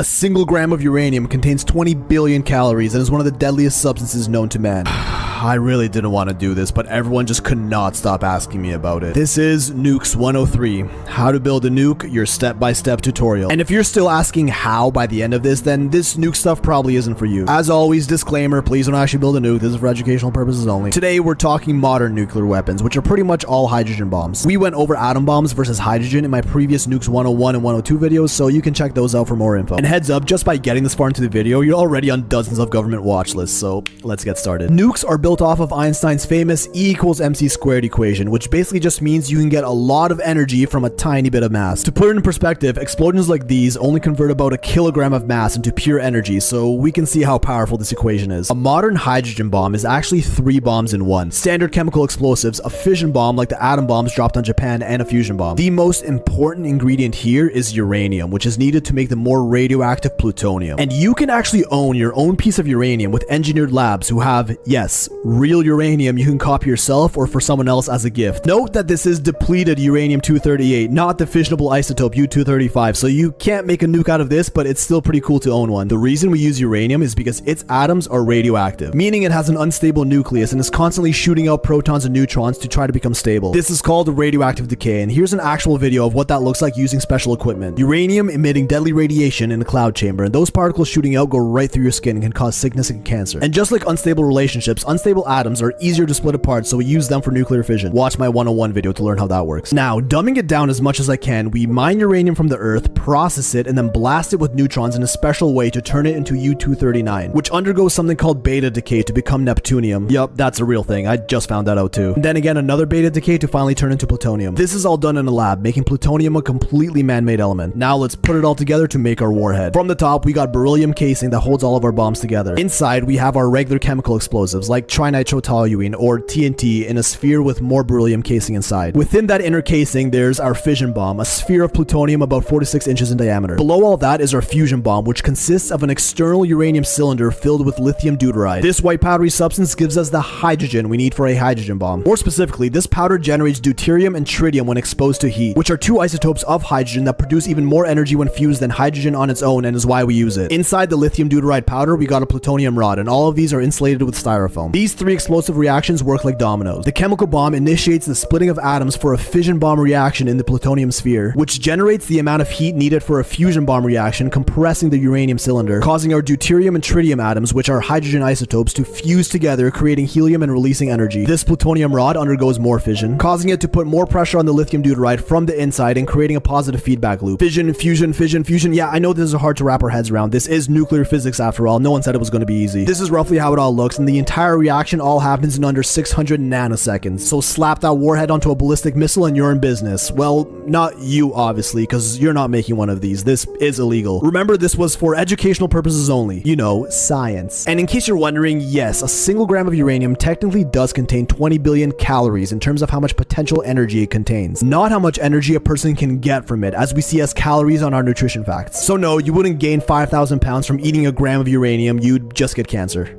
A single gram of uranium contains 20 billion calories and is one of the deadliest substances known to man. I really didn't want to do this, but everyone just could not stop asking me about it. This is Nukes 103, how to build a nuke, your step-by-step tutorial. And if you're still asking how by the end of this, then this nuke stuff probably isn't for you. As always, disclaimer, please don't actually build a nuke, this is for educational purposes only. Today, we're talking modern nuclear weapons, which are pretty much all hydrogen bombs. We went over atom bombs versus hydrogen in my previous Nukes 101 and 102 videos, so you can check those out for more info. And heads up, just by getting this far into the video, you're already on dozens of government watch lists, so let's get started. Nukes are built off of Einstein's famous E equals MC squared equation, which basically just means you can get a lot of energy from a tiny bit of mass. To put it in perspective, explosions like these only convert about a kilogram of mass into pure energy, so we can see how powerful this equation is. A modern hydrogen bomb is actually 3 bombs in one. Standard chemical explosives, a fission bomb like the atom bombs dropped on Japan, and a fusion bomb. The most important ingredient here is uranium, which is needed to make the more radioactive plutonium. And you can actually own your own piece of uranium with engineered labs who have, yes, real uranium you can copy yourself or for someone else as a gift. Note that this is depleted uranium-238, not the fissionable isotope U-235, so you can't make a nuke out of this, but it's still pretty cool to own one. The reason we use uranium is because its atoms are radioactive, meaning it has an unstable nucleus and is constantly shooting out protons and neutrons to try to become stable. This is called radioactive decay, and here's an actual video of what that looks like using special equipment. Uranium emitting deadly radiation in a cloud chamber, and those particles shooting out go right through your skin and can cause sickness and cancer. And just like unstable relationships, unstable atoms are easier to split apart, so we use them for nuclear fission. Watch my 101 video to learn how that works. Now, dumbing it down as much as I can, we mine uranium from the earth, process it, and then blast it with neutrons in a special way to turn it into U-239, which undergoes something called beta decay to become neptunium. Yup, that's a real thing. I just found that out too. And then again, another beta decay to finally turn into plutonium. This is all done in a lab, making plutonium a completely man-made element. Now let's put it all together to make our warhead. From the top, we got beryllium casing that holds all of our bombs together. Inside, we have our regular chemical explosives like trinitrotoluene or TNT in a sphere with more beryllium casing inside. Within that inner casing, there's our fission bomb, a sphere of plutonium about 4 to 6 inches in diameter. Below all that is our fusion bomb, which consists of an external uranium cylinder filled with lithium deuteride. This white powdery substance gives us the hydrogen we need for a hydrogen bomb. More specifically, this powder generates deuterium and tritium when exposed to heat, which are 2 isotopes of hydrogen that produce even more energy when fused than hydrogen on its own, and is why we use it. Inside the lithium deuteride powder, we got a plutonium rod, and all of these are insulated with styrofoam. These 3 explosive reactions work like dominoes. The chemical bomb initiates the splitting of atoms for a fission bomb reaction in the plutonium sphere, which generates the amount of heat needed for a fusion bomb reaction, compressing the uranium cylinder, causing our deuterium and tritium atoms, which are hydrogen isotopes, to fuse together, creating helium and releasing energy. This plutonium rod undergoes more fission, causing it to put more pressure on the lithium deuteride from the inside and creating a positive feedback loop. Fission, fusion, fission, fusion. Yeah, I know this is hard to wrap our heads around. This is nuclear physics after all. No one said it was going to be easy. This is roughly how it all looks, and the entire reaction all happens in under 600 nanoseconds. So slap that warhead onto a ballistic missile and you're in business. Well, not you obviously, because you're not making one of these. This is illegal. Remember, this was for educational purposes only. You know, science. And in case you're wondering, yes, a single gram of uranium technically does contain 20 billion calories in terms of how much potential energy it contains. Not how much energy a person can get from it, as we see as calories on our nutrition facts. So no, you wouldn't gain 5,000 pounds from eating a gram of uranium, you'd just get cancer.